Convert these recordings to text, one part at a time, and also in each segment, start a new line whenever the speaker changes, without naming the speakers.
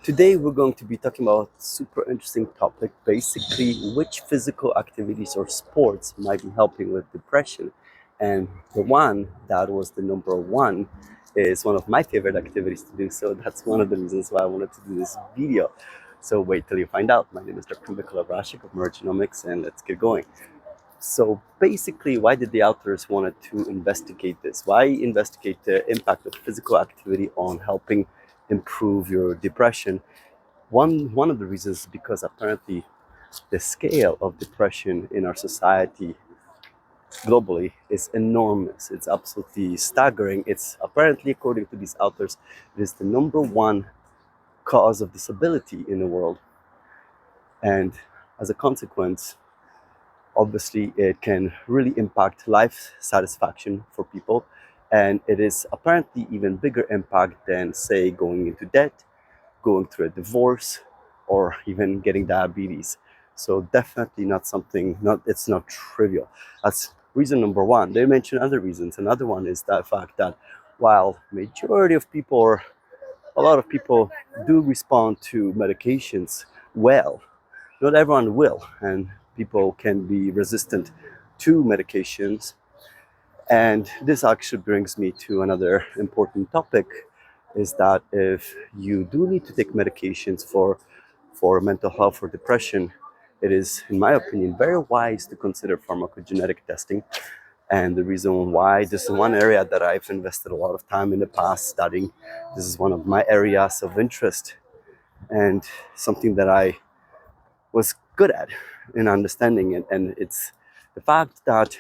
Today we're going to be talking about a super interesting topic, basically which physical activities or sports might be helping with depression. And the one that was the number one is one of my favorite activities to do. So that's one of the reasons why I wanted to do this video. So wait till you find out. My name is Dr. Mikola Vrashik of Neurogenomics, and let's get going. So basically, why did the authors wanted to investigate this? Why investigate the impact of physical activity on helping improve your depression? One of the reasons is because apparently the scale of depression in our society globally is enormous. It's absolutely staggering. It's apparently, according to these authors, it is the number one cause of disability in the world. And as a consequence, obviously it can really impact life satisfaction for people, and it is apparently even bigger impact than, say, going into debt, going through a divorce, or even getting diabetes. So definitely not something, it's not trivial. That's reason number one. They mention other reasons. Another one is the fact that while majority of people, or a lot of people, do respond to medications well, not everyone will, and people can be resistant to medications. And this actually brings me to another important topic, is that if you do need to take medications for mental health or depression, it is, in my opinion, very wise to consider pharmacogenetic testing. And the reason why, this is one area that I've invested a lot of time in the past studying. This is one of my areas of interest and something that I was good at in understanding it. And it's the fact that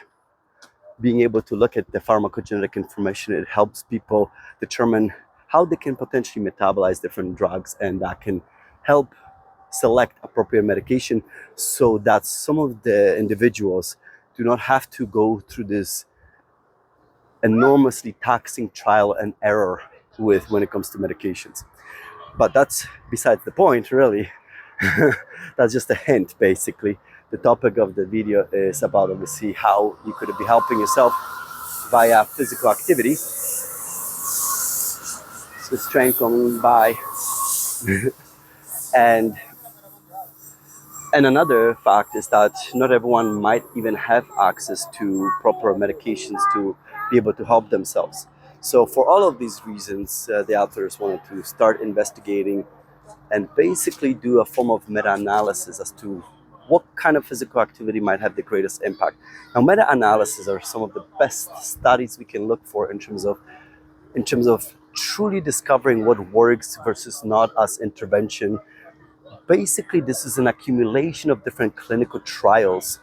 being able to look at the pharmacogenetic information, it helps people determine how they can potentially metabolize different drugs, and that can help select appropriate medication so that some of the individuals do not have to go through this enormously taxing trial and error with when it comes to medications. But that's besides the point, really. That's just a hint, basically. The topic of the video is about, obviously, how you could be helping yourself via physical activity. This train coming by. and another fact is that not everyone might even have access to proper medications to be able to help themselves. So for all of these reasons, the authors wanted to start investigating and basically do a form of meta-analysis as to what kind of physical activity might have the greatest impact. Now, meta-analysis are some of the best studies we can look for in terms of truly discovering what works versus not as intervention. Basically, this is an accumulation of different clinical trials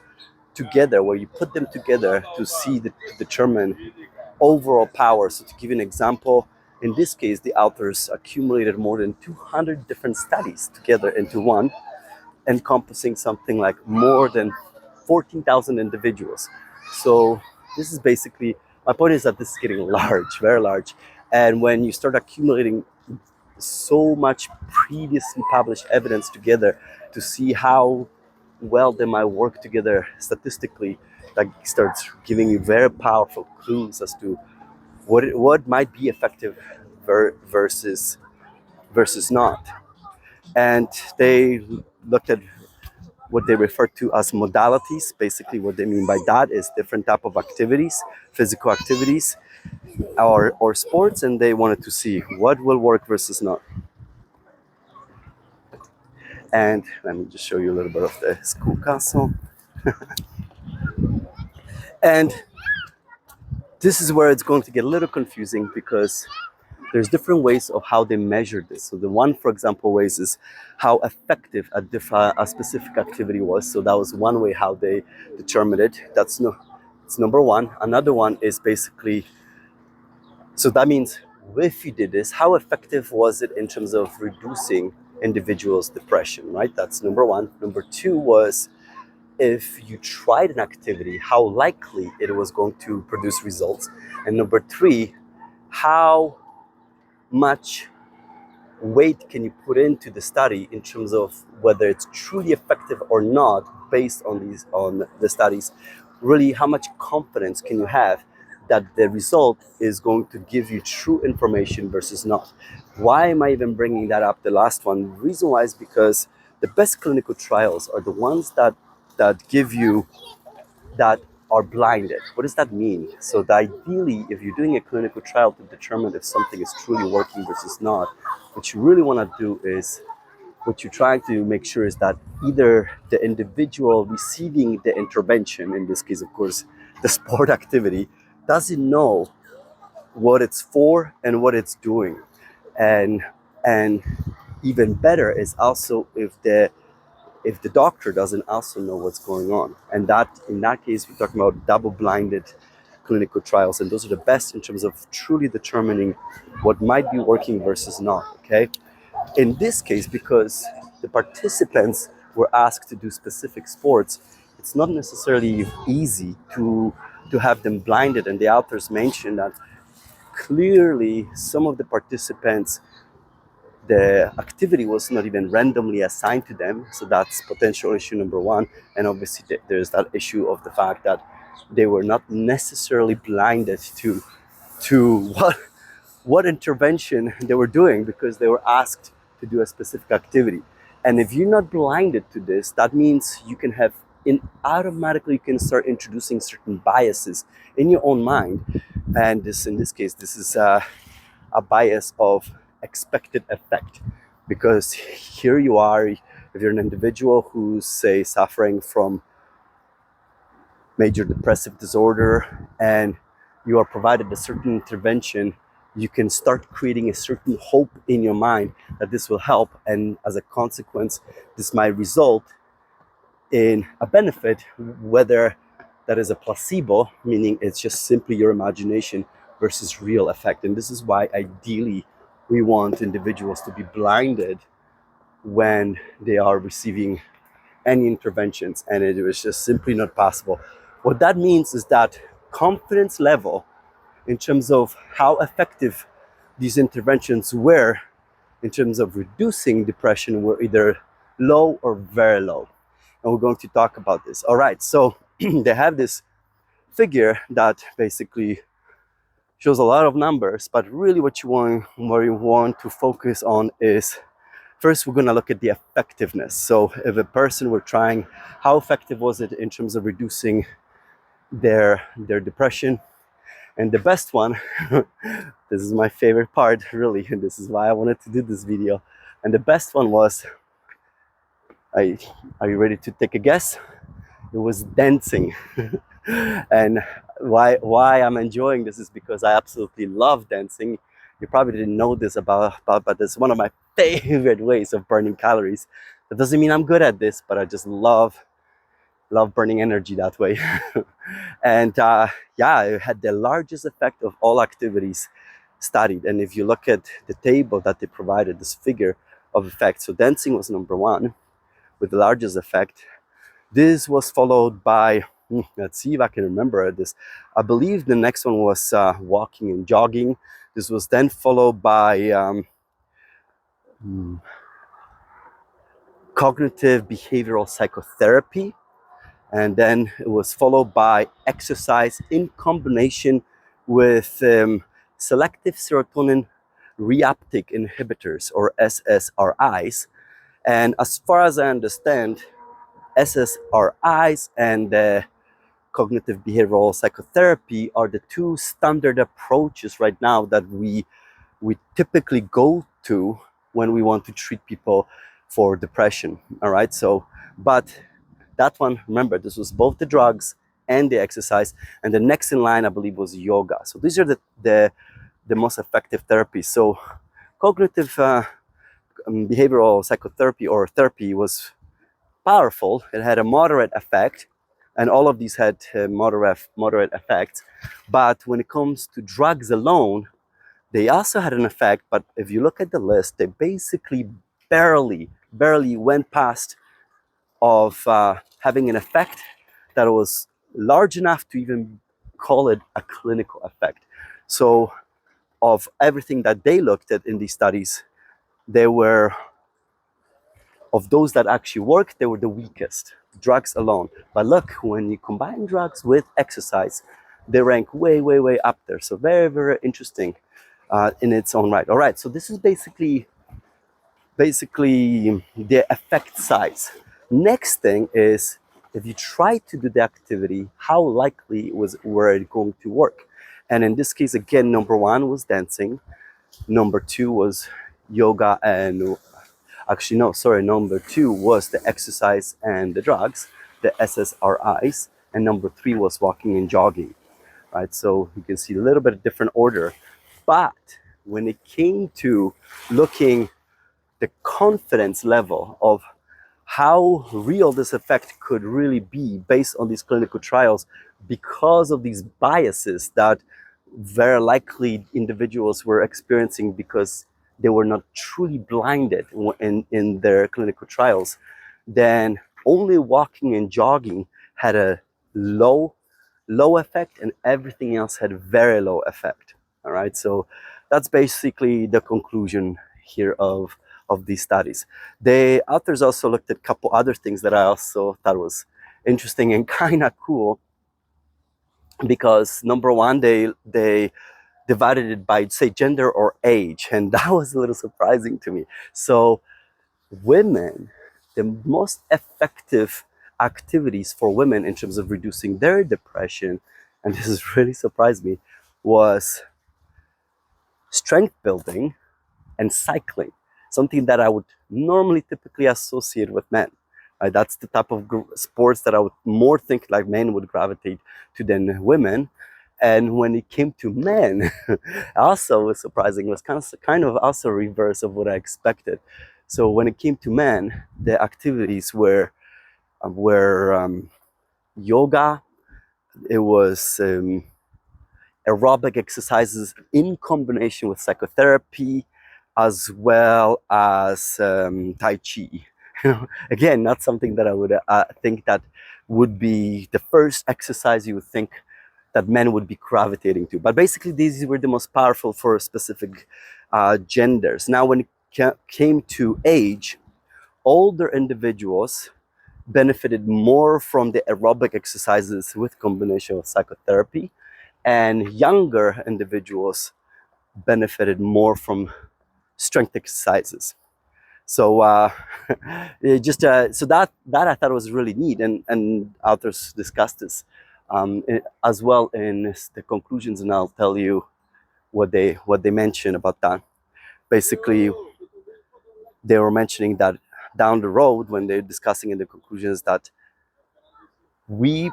together, where you put them together to determine overall power. So to give you an example, in this case, the authors accumulated more than 200 different studies together into one, encompassing something like more than 14,000 individuals. So this is basically, my point is that this is getting large, very large. And when you start accumulating so much previously published evidence together to see how well they might work together statistically, that starts giving you very powerful clues as to what might be effective versus not. And they looked at what they refer to as modalities. Basically, what they mean by that is different type of activities, physical activities, or sports, and they wanted to see what will work versus not. And let me just show you a little bit of the school castle. And this is where it's going to get a little confusing, because there's different ways of how they measure this. So the one, for example, ways is how effective a specific activity was. So that was one way how they determined it. It's number one. Another one is basically, so that means if you did this, how effective was it in terms of reducing individuals' depression, right? That's number one. Number two was, if you tried an activity, how likely it was going to produce results. And number three, how much weight can you put into the study in terms of whether it's truly effective or not, based on the studies. Really, how much confidence can you have that the result is going to give you true information versus not. Why am I even bringing that up? The last one, the reason why is because the best clinical trials are the ones that give you that are blinded. What does that mean? So that ideally, if you're doing a clinical trial to determine if something is truly working versus not, what you really want to do is, what you're trying to make sure is that either the individual receiving the intervention, in this case, of course, the sport activity, doesn't know what it's for and what it's doing. And even better is also if the doctor doesn't also know what's going on. And that, in that case, we're talking about double-blinded clinical trials, and those are the best in terms of truly determining what might be working versus not. Okay. In this case, because the participants were asked to do specific sports, it's not necessarily easy to have them blinded. And the authors mentioned that clearly some of the participants, the activity was not even randomly assigned to them. So that's potential issue number one. And obviously there's that issue of the fact that they were not necessarily blinded to what intervention they were doing, because they were asked to do a specific activity. And if you're not blinded to this, that means you can have automatically you can start introducing certain biases in your own mind. And this, in this case, this is a bias of expected effect, because here you are, if you're an individual who's, say, suffering from major depressive disorder and you are provided a certain intervention, you can start creating a certain hope in your mind that this will help, and as a consequence this might result in a benefit, whether that is a placebo, meaning it's just simply your imagination, versus real effect. And this is why ideally we want individuals to be blinded when they are receiving any interventions, and it was just simply not possible. What that means is that confidence level in terms of how effective these interventions were in terms of reducing depression were either low or very low. And we're going to talk about this. All right, so they have this figure that basically shows a lot of numbers, but really what you want to focus on is, first, we're going to look at the effectiveness. So if a person were trying, how effective was it in terms of reducing their depression? And the best one, this is my favorite part, really, and this is why I wanted to do this video. And the best one was, are you ready to take a guess? It was dancing. And why I'm enjoying this is because I absolutely love dancing. You probably didn't know this but it's one of my favorite ways of burning calories. That doesn't mean I'm good at this, but I just love burning energy that way. And yeah, it had the largest effect of all activities studied. And if you look at the table that they provided, this figure of effect, so dancing was number one with the largest effect. This was followed by, let's see if I can remember this. I believe the next one was walking and jogging. This was then followed by cognitive behavioral psychotherapy. And then it was followed by exercise in combination with selective serotonin reuptake inhibitors, or SSRIs. And as far as I understand, SSRIs and cognitive behavioral psychotherapy are the two standard approaches right now that we typically go to when we want to treat people for depression. All right, so but that one, remember, this was both the drugs and the exercise, and the next in line I believe was yoga. So these are the most effective therapies. So cognitive behavioral psychotherapy or therapy was powerful. It had a moderate effect, and all of these had moderate effects. But when it comes to drugs alone, they also had an effect. But if you look at the list, they basically barely went past of having an effect that was large enough to even call it a clinical effect. So of everything that they looked at in these studies, they were, of those that actually worked, they were the weakest, drugs alone. But look, when you combine drugs with exercise, they rank way, way, way up there. So very, very interesting in its own right. All right, so this is basically the effect size. Next thing is, if you try to do the activity, how likely were it going to work? And in this case, again, number one was dancing, number two was yoga, and actually no, sorry, number two was the exercise and the drugs, the SSRIs, and number three was walking and jogging. Right, so you can see a little bit of different order, but when it came to looking the confidence level of how real this effect could really be based on these clinical trials, because of these biases that very likely individuals were experiencing because they were not truly blinded in their clinical trials, then only walking and jogging had a low effect, and everything else had very low effect. All right, so that's basically the conclusion here of these studies. The authors also looked at a couple other things that I also thought was interesting and kind of cool, because number one, they divided it by, say, gender or age, and that was a little surprising to me. So women, the most effective activities for women in terms of reducing their depression, and this has really surprised me, was strength building and cycling, something that I would normally typically associate with men. That's the type of sports that I would more think like men would gravitate to than women. And when it came to men, also was surprising. It was kind of also reverse of what I expected. So when it came to men, the activities were yoga. It was aerobic exercises in combination with psychotherapy, as well as Tai Chi. Again, not something that I would think that would be the first exercise you would think that men would be gravitating to. But basically, these were the most powerful for specific genders. Now, when it came to age, older individuals benefited more from the aerobic exercises with combination of psychotherapy, and younger individuals benefited more from strength exercises. So so that I thought was really neat, and authors discussed this as well in the conclusions, and I'll tell you what they mentioned about that. Basically, they were mentioning that down the road, when they're discussing in the conclusions, that we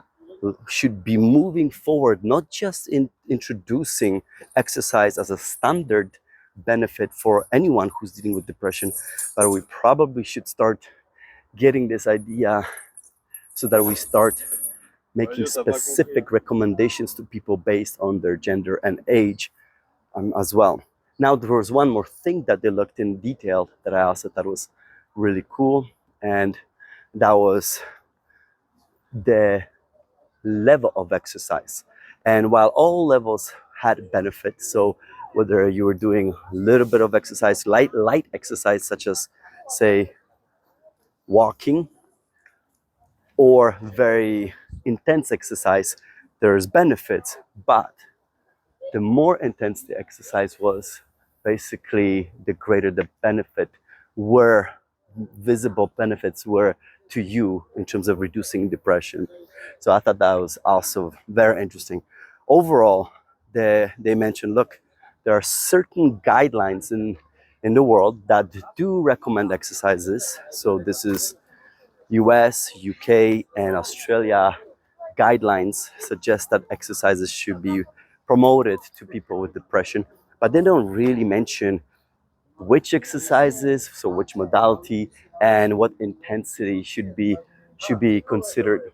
should be moving forward, not just in introducing exercise as a standard benefit for anyone who's dealing with depression, but we probably should start getting this idea so that we start making specific recommendations to people based on their gender and age as well. Now, there was one more thing that they looked in detail that I also thought was really cool, and that was the level of exercise. And while all levels had benefits, so whether you were doing a little bit of exercise, light exercise, such as, say, walking, or very intense exercise, there's benefits. But the more intense the exercise was, basically the greater the benefit were, visible benefits were to you in terms of reducing depression. So I thought that was also very interesting. Overall, they mentioned, look, there are certain guidelines in the world that do recommend exercises. So this is US, UK, and Australia guidelines suggest that exercises should be promoted to people with depression, but they don't really mention which exercises, so which modality, and what intensity should be considered.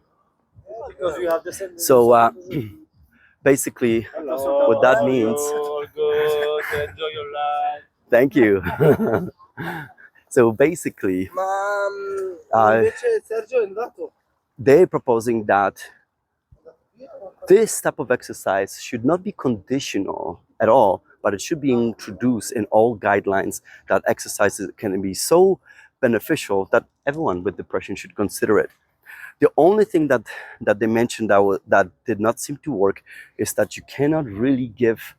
So basically, what that means. Thank you. So basically, they're proposing that this type of exercise should not be conditional at all, but it should be introduced in all guidelines, that exercises can be so beneficial that everyone with depression should consider it. The only thing that they mentioned that did not seem to work is that you cannot really give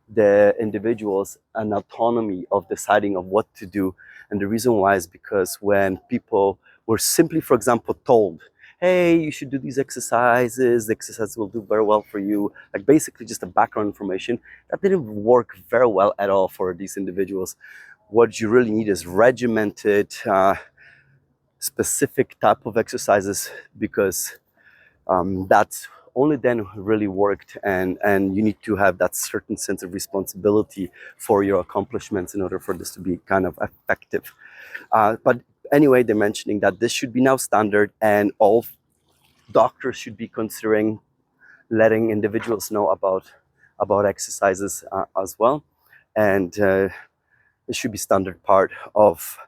the individuals an autonomy of deciding of what to do. And the reason why is because when people were simply, for example, told, hey, you should do these exercises, the exercise will do very well for you, like basically just a background information, that didn't work very well at all for these individuals. What you really need is regimented, specific type of exercises, because that's only then really worked, and you need to have that certain sense of responsibility for your accomplishments in order for this to be kind of effective. But anyway, they're mentioning that this should be now standard, and all doctors should be considering letting individuals know about exercises as well, and it should be standard part of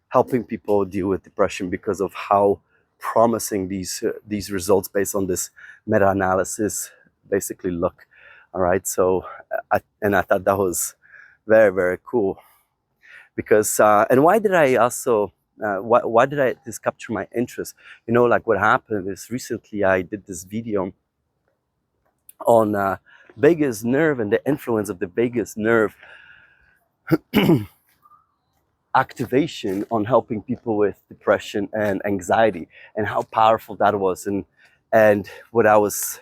helping people deal with depression because of how promising these results based on this meta-analysis basically look. All right, so I thought that was very, very cool, because and why did I also why did I this capture my interest? You know, like what happened is recently I did this video on vagus nerve and the influence of the vagus nerve activation on helping people with depression and anxiety, and how powerful that was. And what I was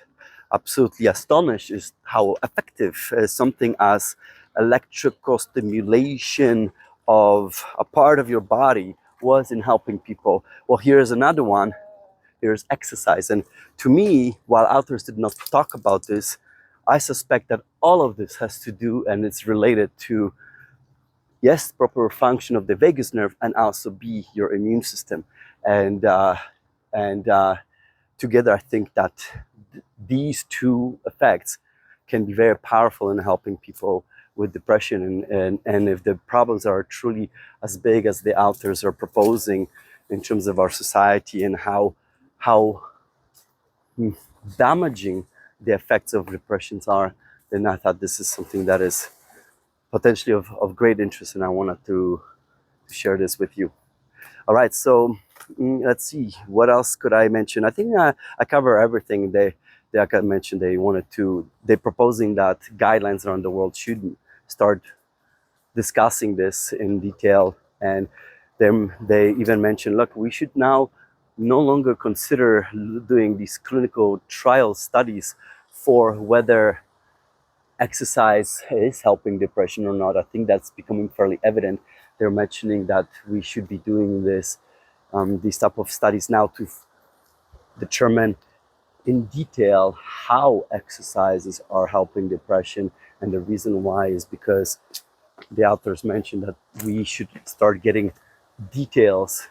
absolutely astonished is how effective something as electrical stimulation of a part of your body was in helping people. Well, here's another one. Here's exercise. And to me, while authors did not talk about this, I suspect that all of this has to do, and it's related to, yes, proper function of the vagus nerve, and also B, your immune system. And and together, I think that these two effects can be very powerful in helping people with depression. And if the problems are truly as big as the authors are proposing in terms of our society, and how damaging the effects of depressions are, then I thought this is something that is potentially of great interest, and I wanted to share this with you. All right, so let's see, what else could I mention? I think I cover everything. Like I mentioned, they're proposing that guidelines around the world should start discussing this in detail. And they even mentioned, look, we should now no longer consider doing these clinical trial studies for whether exercise is helping depression or not. I think that's becoming fairly evident. They're mentioning that we should be doing these type of studies now to determine in detail how exercises are helping depression. And the reason why is because the authors mentioned that we should start getting details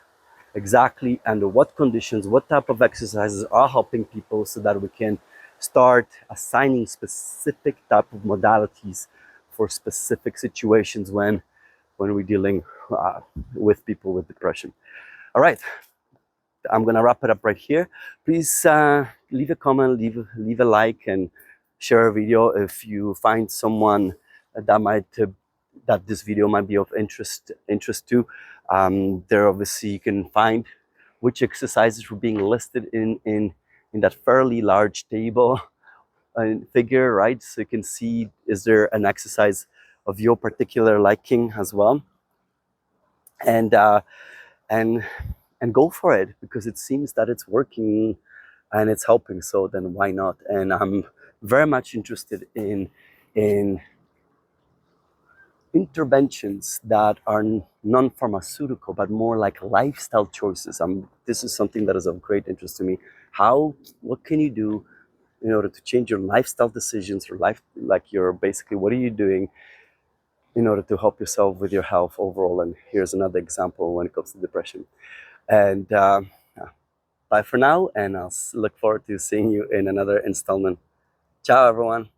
exactly under what conditions, what type of exercises are helping people, so that we can start assigning specific type of modalities for specific situations when we're dealing with people with depression. All right, I'm gonna wrap it up right here. Please leave a comment, leave a like, and share a video if you find someone that this video might be of interest to. There obviously you can find which exercises were being listed in that fairly large table figure, right? So you can see, is there an exercise of your particular liking as well, and and go for it, because it seems that it's working and it's helping. So then why not? And I'm very much interested in interventions that are non-pharmaceutical, but more like lifestyle choices. This is something that is of great interest to me. What can you do in order to change your lifestyle decisions, or basically, what are you doing in order to help yourself with your health overall? And here's another example when it comes to depression. And bye for now, and I'll look forward to seeing you in another installment. Ciao, everyone.